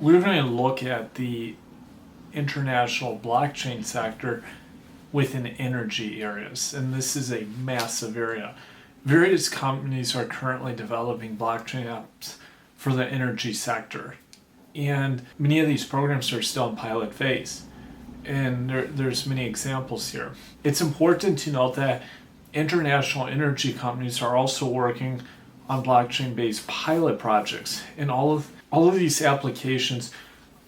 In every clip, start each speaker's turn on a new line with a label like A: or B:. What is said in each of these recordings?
A: we're going to look at the international blockchain sector within energy areas, and this is a massive area. Various companies are currently developing blockchain apps for the energy sector, and many of these programs are still in pilot phase, and there's many examples here. It's important to note that international energy companies are also working on blockchain-based pilot projects, and all of these applications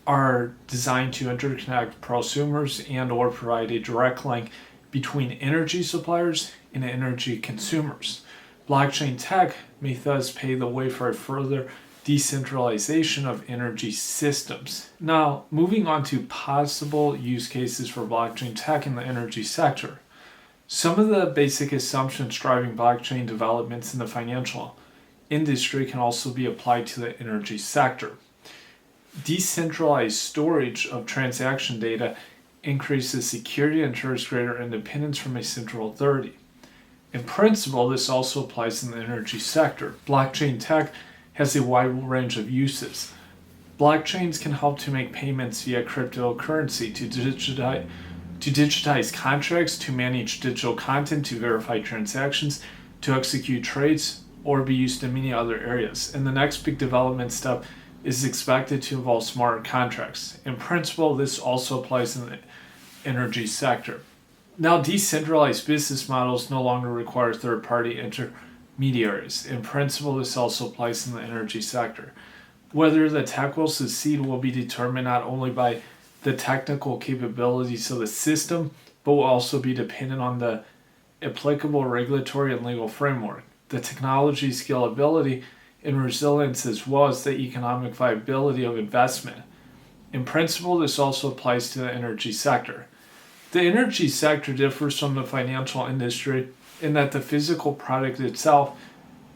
A: are designed to interconnect prosumers and or provide a direct link between energy suppliers and energy consumers. Blockchain tech may thus pave the way for a further decentralization of energy systems. Now, moving on to possible use cases for blockchain tech in the energy sector. Some of the basic assumptions driving blockchain developments in the financial industry can also be applied to the energy sector. Decentralized storage of transaction data increases security and ensures greater independence from a central authority. In principle, this also applies in the energy sector. Blockchain tech has a wide range of uses. Blockchains can help to make payments via cryptocurrency, to digitize contracts, to manage digital content, to verify transactions, to execute trades, or be used in many other areas. And the next big development step is expected to involve smart contracts. In principle, this also applies in the energy sector. Now, decentralized business models no longer require third-party intermediaries. In principle, this also applies in the energy sector. Whether the tech will succeed will be determined not only by the technical capabilities of the system, but will also be dependent on the applicable regulatory and legal framework, the technology scalability and resilience, as well as the economic viability of investment. In principle, this also applies to the energy sector. The energy sector differs from the financial industry in that the physical product itself,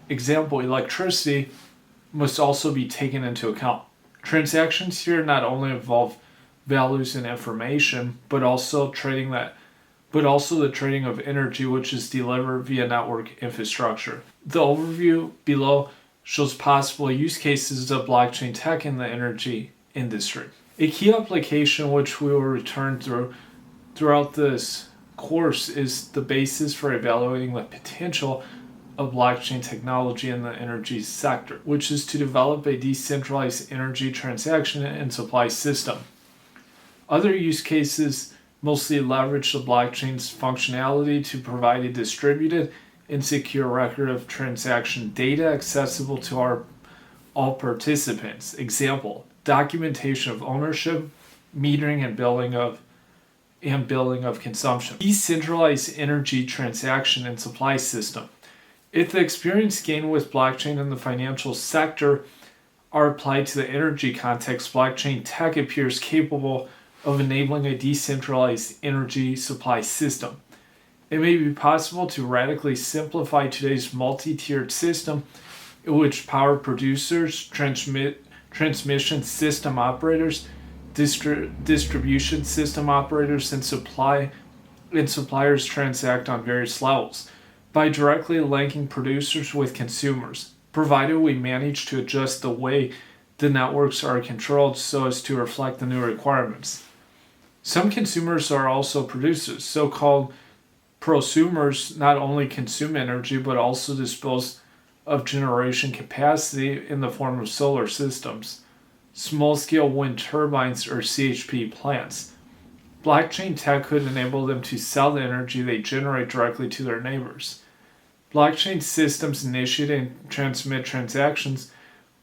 A: example electricity, must also be taken into account. Transactions here not only involve values and information, but also the trading of energy, which is delivered via network infrastructure. The overview below shows possible use cases of blockchain tech in the energy industry. A key application which we will return throughout this course is the basis for evaluating the potential of blockchain technology in the energy sector, which is to develop a decentralized energy transaction and supply system. Other use cases mostly leverage the blockchain's functionality to provide a distributed and secure record of transaction data accessible to all participants. Example, documentation of ownership, metering and billing of consumption. Decentralized energy transaction and supply system. If the experience gained with blockchain in the financial sector are applied to the energy context, blockchain tech appears capable of enabling a decentralized energy supply system. It may be possible to radically simplify today's multi-tiered system in which power producers, transmission system operators, distribution system operators, and suppliers transact on various levels by directly linking producers with consumers, provided we manage to adjust the way the networks are controlled so as to reflect the new requirements. Some consumers are also producers. So-called prosumers not only consume energy but also dispose of generation capacity in the form of solar systems, small-scale wind turbines, or CHP plants. Blockchain tech could enable them to sell the energy they generate directly to their neighbors. Blockchain systems initiate and transmit transactions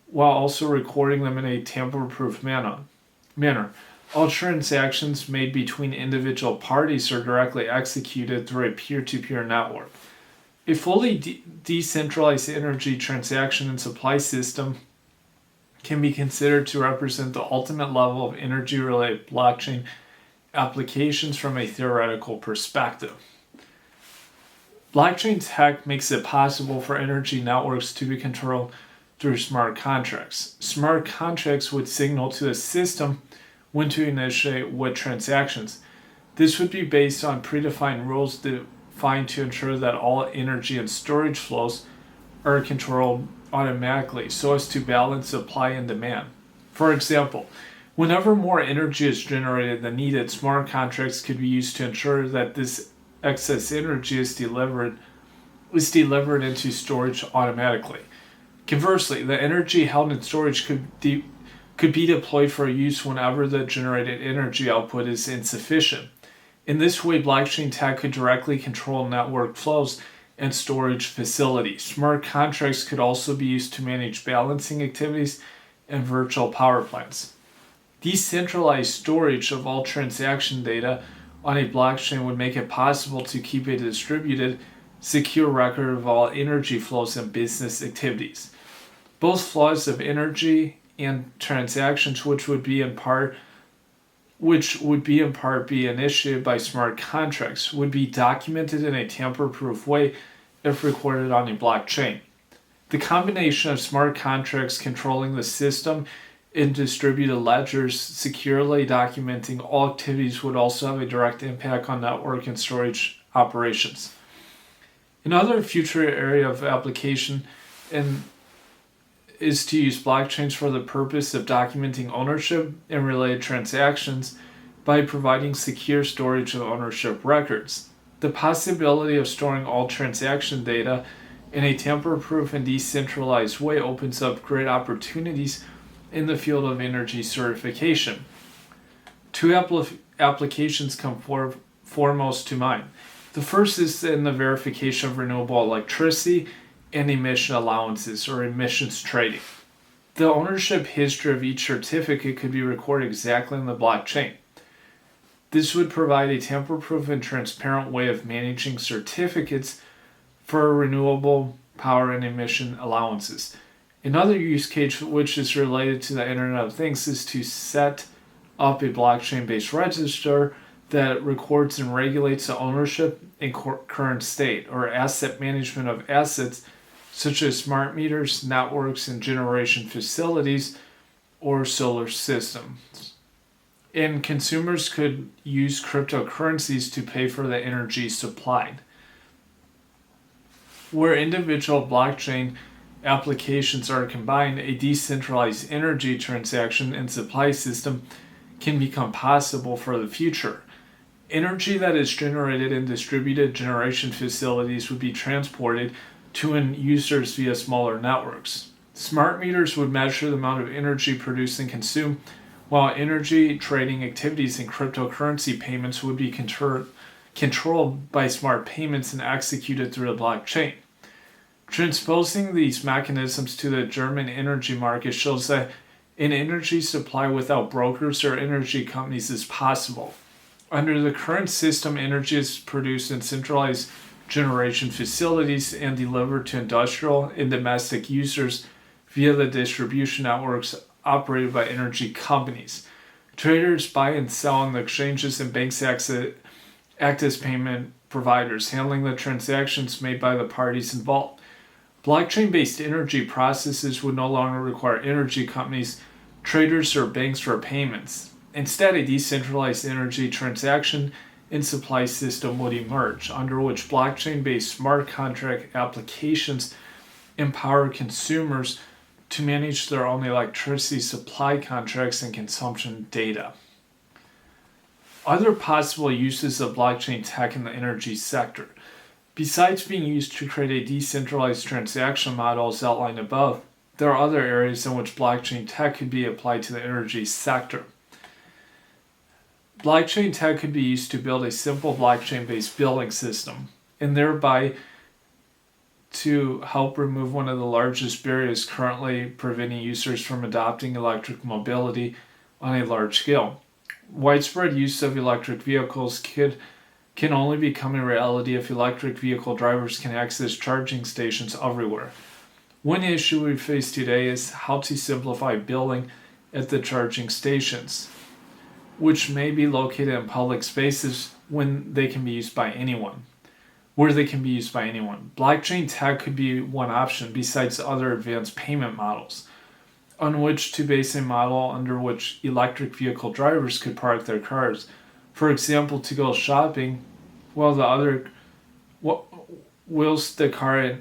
A: while also recording them in a tamper-proof manner. All transactions made between individual parties are directly executed through a peer-to-peer network. A fully decentralized energy transaction and supply system can be considered to represent the ultimate level of energy-related blockchain applications from a theoretical perspective. Blockchain tech makes it possible for energy networks to be controlled through smart contracts. Smart contracts would signal to the system when to initiate what transactions. This would be based on predefined rules defined to ensure that all energy and storage flows are controlled automatically so as to balance supply and demand. For example, whenever more energy is generated than needed, smart contracts could be used to ensure that this excess energy is delivered into storage automatically. Conversely, the energy held in storage could be deployed for use whenever the generated energy output is insufficient. In this way, blockchain tech could directly control network flows and storage facilities. Smart contracts could also be used to manage balancing activities and virtual power plants. Decentralized storage of all transaction data on a blockchain would make it possible to keep a distributed, secure record of all energy flows and business activities. Both flows of energy and transactions, which would be in part be initiated by smart contracts, would be documented in a tamper-proof way if recorded on a blockchain. The combination of smart contracts controlling the system and distributed ledgers securely documenting all activities would also have a direct impact on network and storage operations. Another future area of application is to use blockchains for the purpose of documenting ownership and related transactions by providing secure storage of ownership records. The possibility of storing all transaction data in a tamper-proof and decentralized way opens up great opportunities in the field of energy certification. Two applications come foremost to mind. The first is in the verification of renewable electricity and emission allowances, or emissions trading. The ownership history of each certificate could be recorded exactly in the blockchain. This would provide a tamper-proof and transparent way of managing certificates for renewable power and emission allowances. Another use case, which is related to the Internet of Things, is to set up a blockchain-based register that records and regulates the ownership and current state, or asset management of assets such as smart meters, networks, and generation facilities, or solar systems. And consumers could use cryptocurrencies to pay for the energy supplied. Where individual blockchain applications are combined, a decentralized energy transaction and supply system can become possible for the future. Energy that is generated in distributed generation facilities would be transported to end users via smaller networks. Smart meters would measure the amount of energy produced and consumed, while energy trading activities and cryptocurrency payments would be controlled by smart payments and executed through the blockchain. Transposing these mechanisms to the German energy market shows that an energy supply without brokers or energy companies is possible. Under the current system, energy is produced in centralized generation facilities and delivered to industrial and domestic users via the distribution networks operated by energy companies. Traders buy and sell on the exchanges, and banks act as payment providers, handling the transactions made by the parties involved. Blockchain-based energy processes would no longer require energy companies, traders, or banks for payments. Instead, a decentralized energy transaction and supply system would emerge, under which blockchain-based smart contract applications empower consumers to manage their own electricity supply contracts and consumption data. Other possible uses of blockchain tech in the energy sector. Besides being used to create a decentralized transaction model as outlined above, there are other areas in which blockchain tech could be applied to the energy sector. Blockchain tech could be used to build a simple blockchain-based billing system, and thereby to help remove one of the largest barriers currently preventing users from adopting electric mobility on a large scale. Widespread use of electric vehicles can only become a reality if electric vehicle drivers can access charging stations everywhere. One issue we face today is how to simplify billing at the charging stations, which may be located in public spaces where they can be used by anyone. Blockchain tech could be one option besides other advanced payment models on which to base a model under which electric vehicle drivers could park their cars. For example, to go shopping whilst the car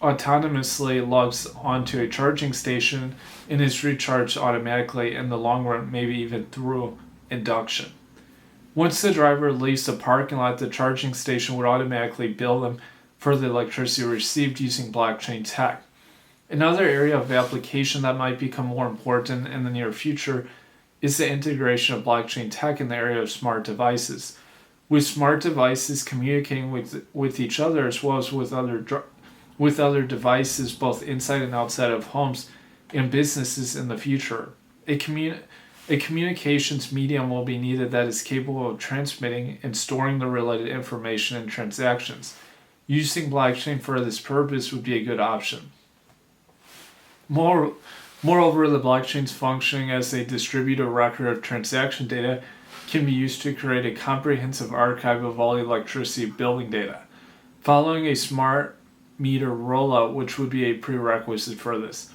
A: autonomously logs onto a charging station and is recharged automatically in the long run, maybe even through induction. Once the driver leaves the parking lot, the charging station would automatically bill them for the electricity received using blockchain tech. Another area of application that might become more important in the near future is the integration of blockchain tech in the area of smart devices. With smart devices communicating with each other as well as with other devices both inside and outside of homes and businesses in the future. A communications medium will be needed that is capable of transmitting and storing the related information and transactions. Using blockchain for this purpose would be a good option. Moreover, the blockchain's functioning as a distributed record of transaction data can be used to create a comprehensive archive of all electricity billing data. Following a smart meter rollout, which would be a prerequisite for this,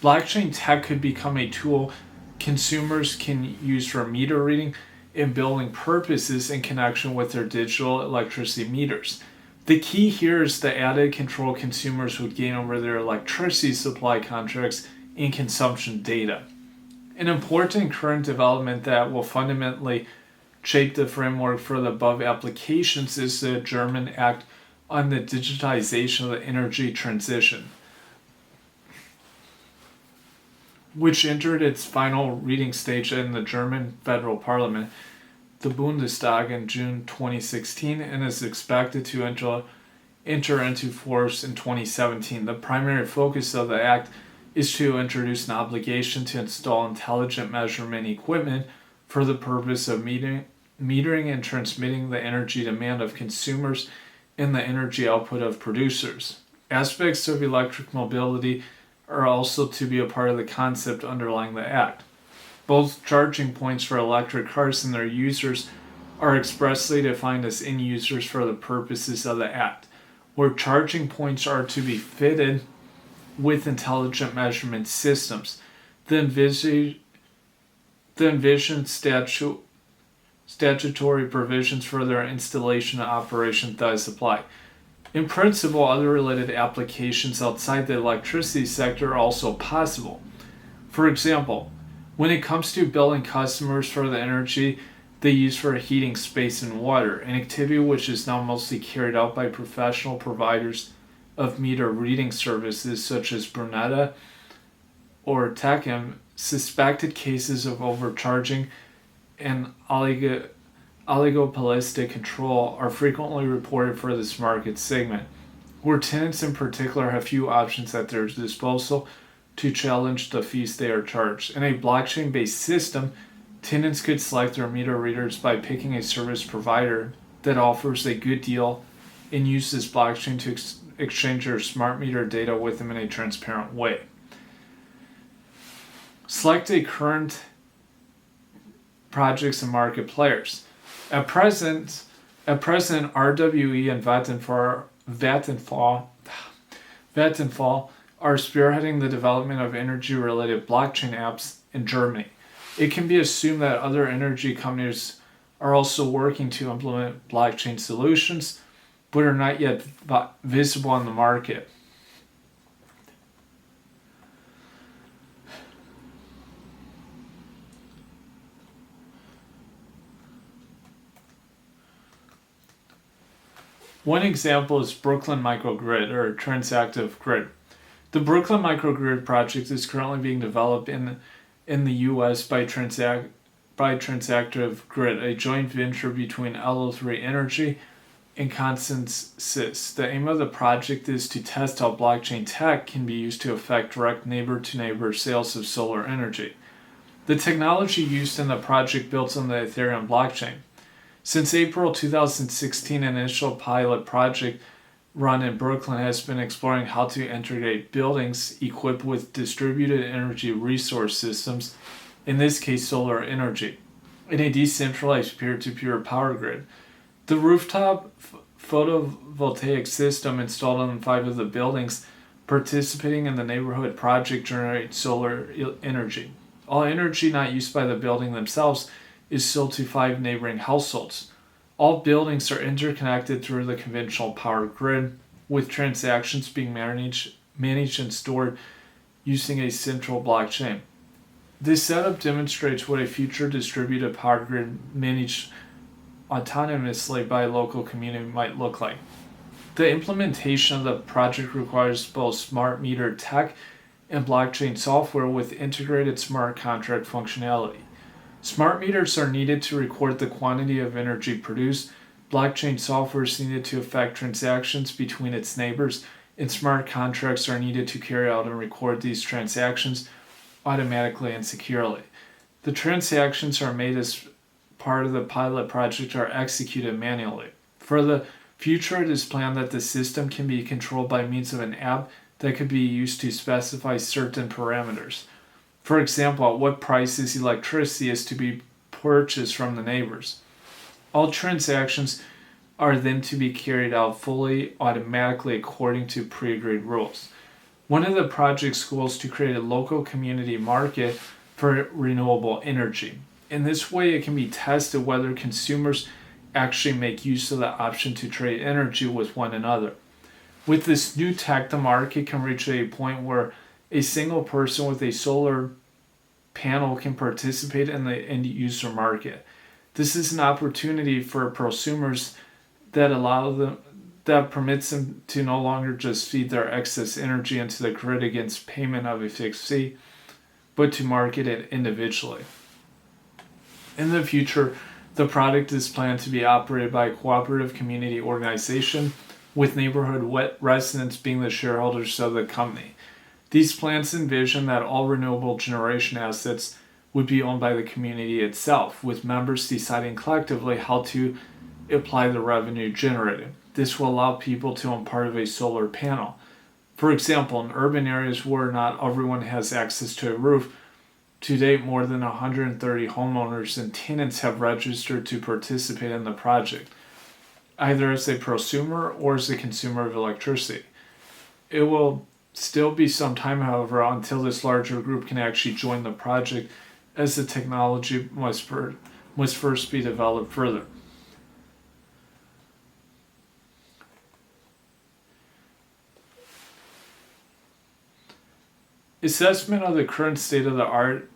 A: blockchain tech could become a tool consumers can use for meter reading and billing purposes in connection with their digital electricity meters. The key here is the added control consumers would gain over their electricity supply contracts and consumption data. An important current development that will fundamentally shape the framework for the above applications is the German Act on the Digitization of the Energy Transition, which entered its final reading stage in the German federal parliament, the Bundestag, in June 2016 and is expected to enter into force in 2017. The primary focus of the Act is to introduce an obligation to install intelligent measurement equipment for the purpose of metering and transmitting the energy demand of consumers and the energy output of producers. Aspects of electric mobility are also to be a part of the concept underlying the Act. Both charging points for electric cars and their users are expressly defined as end users for the purposes of the Act, where charging points are to be fitted with intelligent measurement systems. The envisioned statutory provisions for their installation and operation thus apply. In principle, other related applications outside the electricity sector are also possible. For example, when it comes to billing customers for the energy they use for heating space and water, an activity which is now mostly carried out by professional providers of meter reading services such as Brunetta or Techem, suspected cases of overcharging and oligopolistic control are frequently reported for this market segment, where tenants in particular have few options at their disposal to challenge the fees they are charged. In a blockchain-based system, tenants could select their meter readers by picking a service provider that offers a good deal and use this blockchain to exchange their smart meter data with them in a transparent way. Select a current projects and market players. At present, RWE and Vattenfall are spearheading the development of energy-related blockchain apps in Germany. It can be assumed that other energy companies are also working to implement blockchain solutions, but are not yet visible on the market. One example is Brooklyn Microgrid, or Transactive Grid. The Brooklyn Microgrid project is currently being developed in the U.S. by Transactive Grid, a joint venture between LO3 Energy and Consensus. The aim of the project is to test how blockchain tech can be used to affect direct neighbor-to-neighbor sales of solar energy. The technology used in the project builds on the Ethereum blockchain. Since April 2016, an initial pilot project run in Brooklyn has been exploring how to integrate buildings equipped with distributed energy resource systems, in this case solar energy, in a decentralized peer-to-peer power grid. The rooftop photovoltaic system installed on 5 of the buildings participating in the neighborhood project generates solar energy. All energy not used by the building themselves is sold to 5 neighboring households. All buildings are interconnected through the conventional power grid, with transactions being managed and stored using a central blockchain. This setup demonstrates what a future distributed power grid managed autonomously by a local community might look like. The implementation of the project requires both smart meter tech and blockchain software with integrated smart contract functionality. Smart meters are needed to record the quantity of energy produced. Blockchain software is needed to affect transactions between its neighbors, and smart contracts are needed to carry out and record these transactions automatically and securely. The transactions are made as part of the pilot project are executed manually. For the future, it is planned that the system can be controlled by means of an app that could be used to specify certain parameters. For example, at what prices electricity is to be purchased from the neighbors. All transactions are then to be carried out fully automatically according to pre-agreed rules. One of the project's goals is to create a local community market for renewable energy. In this way, it can be tested whether consumers actually make use of the option to trade energy with one another. With this new tech, the market can reach a point where a single person with a solar panel can participate in the end user market. This is an opportunity for prosumers that permits them to no longer just feed their excess energy into the grid against payment of a fixed fee, but to market it individually. In the future, the product is planned to be operated by a cooperative community organization, with neighborhood residents being the shareholders of the company. These plans envision that all renewable generation assets would be owned by the community itself, with members deciding collectively how to apply the revenue generated. This will allow people to own part of a solar panel. For example, in urban areas where not everyone has access to a roof, to date more than 130 homeowners and tenants have registered to participate in the project, either as a prosumer or as a consumer of electricity. It will still be some time, however, until this larger group can actually join the project, as the technology must first be developed further. Assessment of the current state of the art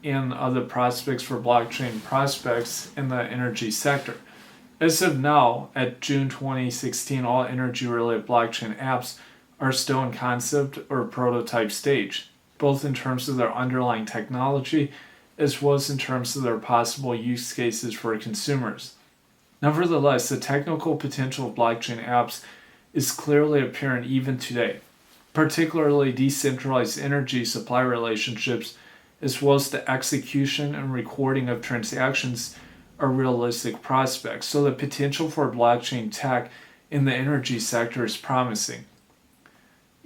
A: and other prospects for blockchain prospects in the energy sector. As of now, at June 2016, all energy-related blockchain apps are still in concept or prototype stage, both in terms of their underlying technology as well as in terms of their possible use cases for consumers. Nevertheless, the technical potential of blockchain apps is clearly apparent even today, particularly decentralized energy supply relationships, as well as the execution and recording of transactions are realistic prospects. So the potential for blockchain tech in the energy sector is promising.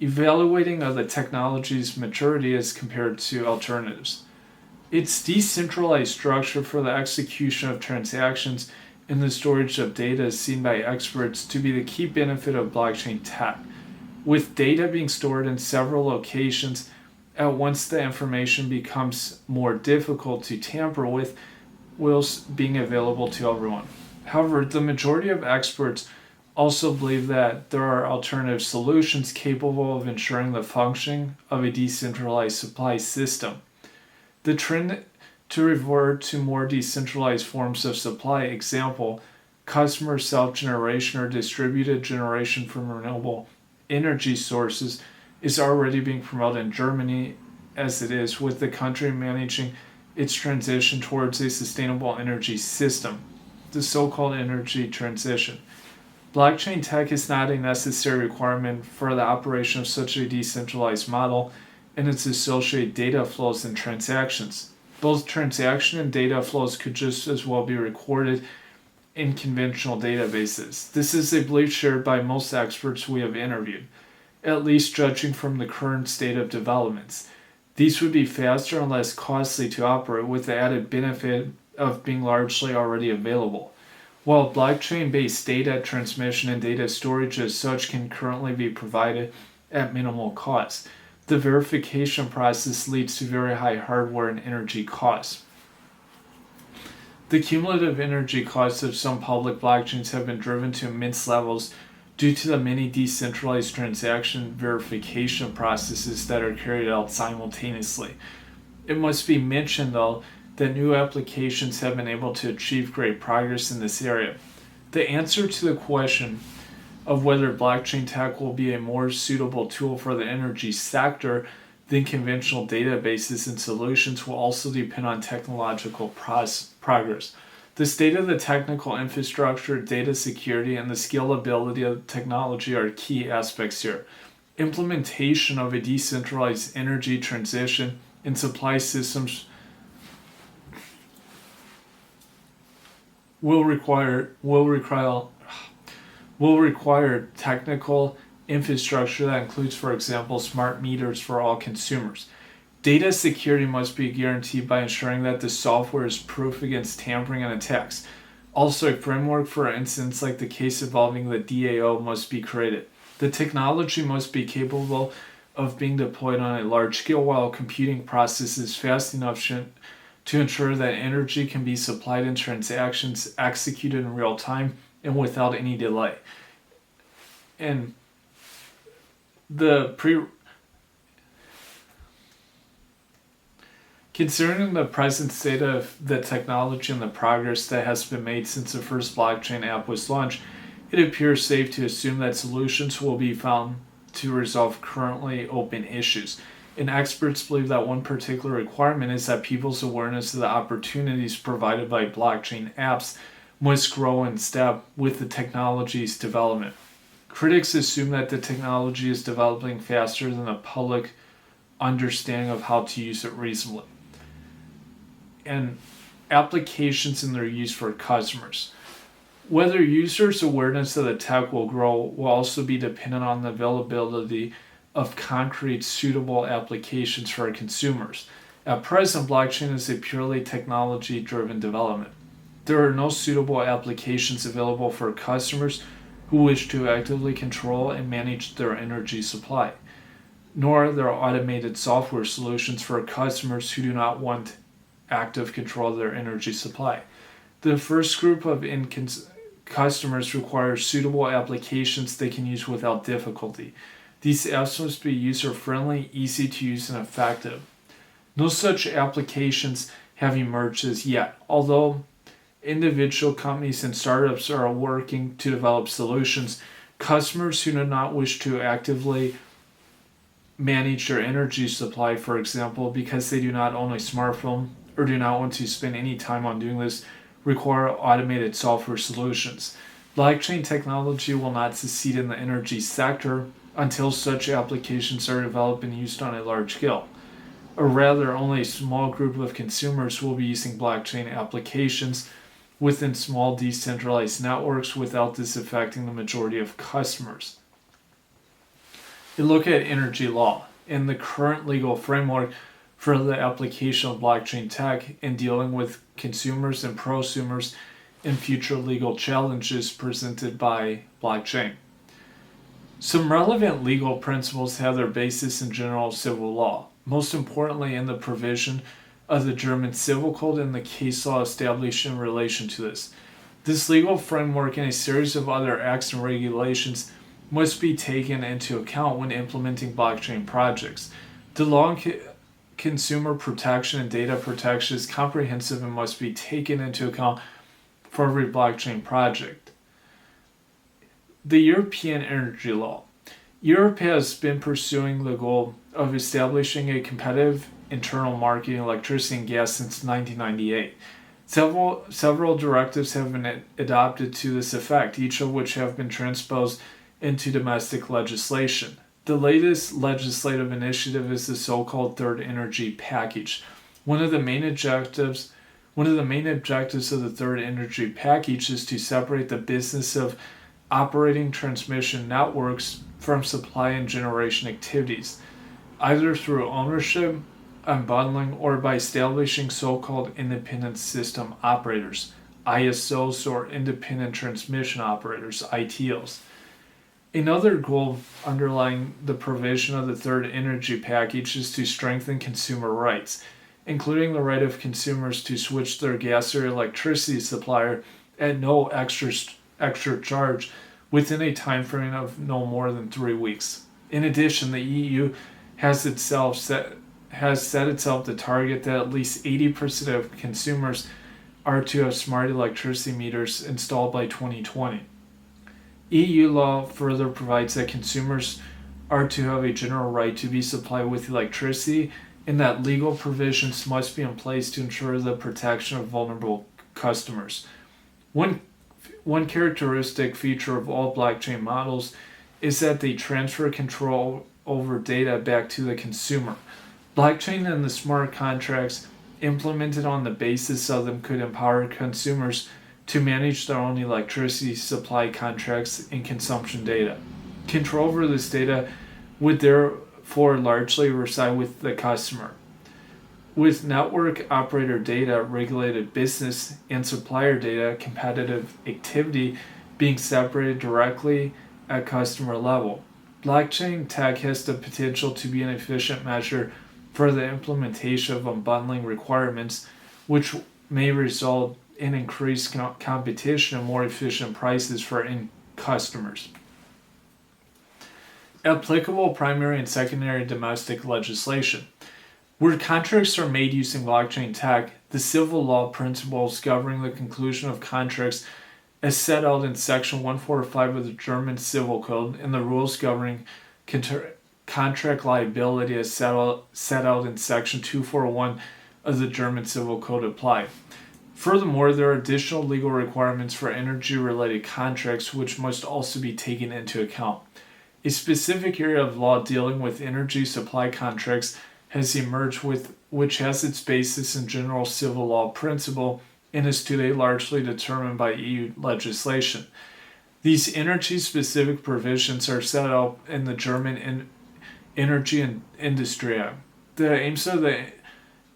A: Evaluating of the technology's maturity as compared to alternatives. Its decentralized structure for the execution of transactions and the storage of data is seen by experts to be the key benefit of blockchain tech. With data being stored in several locations, at once the information becomes more difficult to tamper with, whilst being available to everyone. However, the majority of experts also believe that there are alternative solutions capable of ensuring the functioning of a decentralized supply system. The trend to revert to more decentralized forms of supply, example, customer self-generation or distributed generation from renewable energy sources, is already being promoted in Germany, as it is, with the country managing its transition towards a sustainable energy system, the so-called energy transition. Blockchain tech is not a necessary requirement for the operation of such a decentralized model and its associated data flows and transactions. Both transaction and data flows could just as well be recorded in conventional databases. This is a belief shared by most experts we have interviewed, at least judging from the current state of developments. These would be faster and less costly to operate, with the added benefit of being largely already available. While blockchain-based data transmission and data storage as such can currently be provided at minimal cost, the verification process leads to very high hardware and energy costs. The cumulative energy costs of some public blockchains have been driven to immense levels due to the many decentralized transaction verification processes that are carried out simultaneously. It must be mentioned, though, that new applications have been able to achieve great progress in this area. The answer to the question of whether blockchain tech will be a more suitable tool for the energy sector than conventional databases and solutions will also depend on technological progress. The state of the technical infrastructure, data security, and the scalability of technology are key aspects here. Implementation of a decentralized energy transition and supply systems will require technical infrastructure that includes, for example, smart meters for all consumers. Data security must be guaranteed by ensuring that the software is proof against tampering and attacks. Also, a framework for incidents like the case involving the DAO must be created. The technology must be capable of being deployed on a large scale while computing processes fast enough to ensure that energy can be supplied and transactions executed in real time and without any delay. And considering the present state of the technology and the progress that has been made since the first blockchain app was launched, it appears safe to assume that solutions will be found to resolve currently open issues. And experts believe that one particular requirement is that people's awareness of the opportunities provided by blockchain apps must grow in step with the technology's development. Critics assume that the technology is developing faster than the public understanding of how to use it reasonably. And applications and their use for customers. Whether users' awareness of the tech will grow will also be dependent on the availability of concrete, suitable applications for consumers. At present, blockchain is a purely technology-driven development. There are no suitable applications available for customers who wish to actively control and manage their energy supply, nor are there automated software solutions for customers who do not want active control of their energy supply. The first group of customers require suitable applications they can use without difficulty. These apps must be user-friendly, easy to use, and effective. No such applications have emerged as yet, although individual companies and startups are working to develop solutions. Customers who do not wish to actively manage their energy supply, for example, because they do not own a smartphone or do not want to spend any time on doing this, require automated software solutions. Blockchain technology will not succeed in the energy sector until such applications are developed and used on a large scale. Or rather, only a small group of consumers will be using blockchain applications within small decentralized networks without this affecting the majority of customers. You look at energy law and the current legal framework for the application of blockchain tech in dealing with consumers and prosumers and future legal challenges presented by blockchain. Some relevant legal principles have their basis in general civil law, most importantly in the provision of the German Civil Code and the case law established in relation to this. This legal framework and a series of other acts and regulations must be taken into account when implementing blockchain projects. The law on consumer protection and data protection is comprehensive and must be taken into account for every blockchain project. The European Energy Law. Europe has been pursuing the goal of establishing a competitive internal market in electricity and gas since 1998. Several directives have been adopted to this effect, each of which have been transposed into domestic legislation. The latest legislative initiative is the so-called Third Energy Package. One of the main objectives of the Third Energy Package is to separate the business of operating transmission networks from supply and generation activities, either through ownership, unbundling, or by establishing so-called independent system operators, ISOs, or independent transmission operators, ITOs. Another goal underlying the provision of the Third Energy Package is to strengthen consumer rights, including the right of consumers to switch their gas or electricity supplier at no extra charge within a time frame of no more than 3 weeks. In addition, the EU has set itself to target that at least 80% of consumers are to have smart electricity meters installed by 2020. EU law further provides that consumers are to have a general right to be supplied with electricity, and that legal provisions must be in place to ensure the protection of vulnerable customers. One characteristic feature of all blockchain models is that they transfer control over data back to the consumer. Blockchain and the smart contracts implemented on the basis of them could empower consumers to manage their own electricity supply contracts and consumption data. Control over this data would therefore largely reside with the customer. With network operator data, regulated business, and supplier data, competitive activity being separated directly at customer level. Blockchain tech has the potential to be an efficient measure for the implementation of unbundling requirements, which may result in increased competition and more efficient prices for end customers. Applicable primary and secondary domestic legislation. Where contracts are made using blockchain tech, the civil law principles governing the conclusion of contracts as set out in Section 145 of the German Civil Code and the rules governing contract liability as set out in Section 241 of the German Civil Code apply. Furthermore, there are additional legal requirements for energy-related contracts which must also be taken into account. A specific area of law dealing with energy supply contracts has emerged which has its basis in general civil law principle and is today largely determined by EU legislation. These energy-specific provisions are set out in the German Energy and Industry Act. The aims of the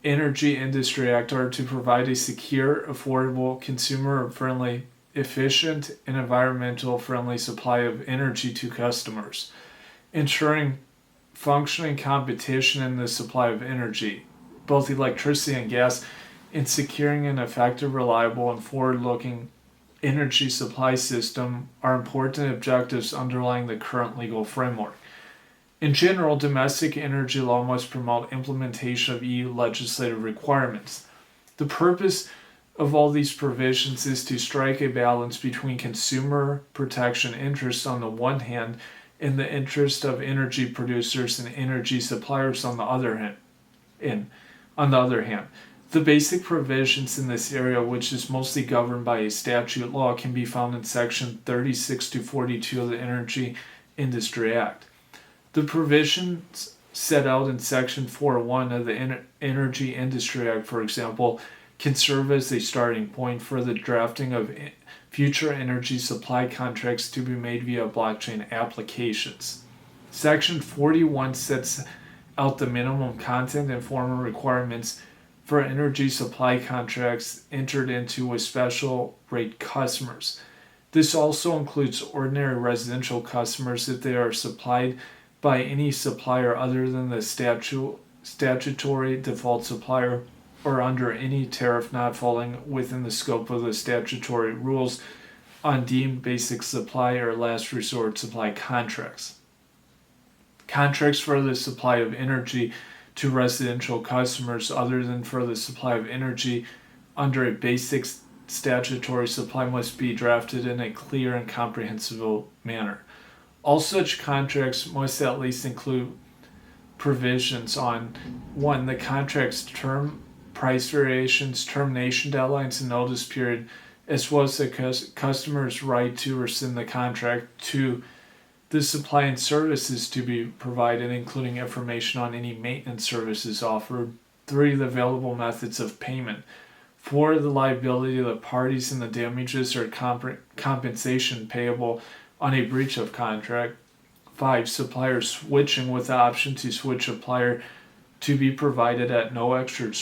A: Energy Industry Act are to provide a secure, affordable, consumer-friendly, efficient, and environmental-friendly supply of energy to customers, ensuring functioning competition in the supply of energy, both electricity and gas, and securing an effective, reliable, and forward-looking energy supply system are important objectives underlying the current legal framework. In general, domestic energy law must promote implementation of EU legislative requirements. The purpose of all these provisions is to strike a balance between consumer protection interests on the one hand and the interest of energy producers and energy suppliers on the other hand. The basic provisions in this area, which is mostly governed by a statute law, can be found in Section 36 to 42 of the Energy Industry Act. The provisions set out in Section 4.1 of the Energy Industry Act, for example, can serve as a starting point for the drafting of future energy supply contracts to be made via blockchain applications. Section 41 sets out the minimum content and formal requirements for energy supply contracts entered into with special rate customers. This also includes ordinary residential customers if they are supplied by any supplier other than the statutory default supplier or under any tariff not falling within the scope of the statutory rules on deemed basic supply or last resort supply contracts. Contracts for the supply of energy to residential customers other than for the supply of energy under a basic statutory supply must be drafted in a clear and comprehensible manner. All such contracts must at least include provisions on 1. The contract's term, price variations, termination deadlines, and notice period, as well as the customer's right to rescind the contract. 2. The supply and services to be provided, including information on any maintenance services offered. 3. The available methods of payment. 4. The liability of the parties and the damages or compensation payable on a breach of contract. 5. Supplier switching with the option to switch supplier to be provided at no extra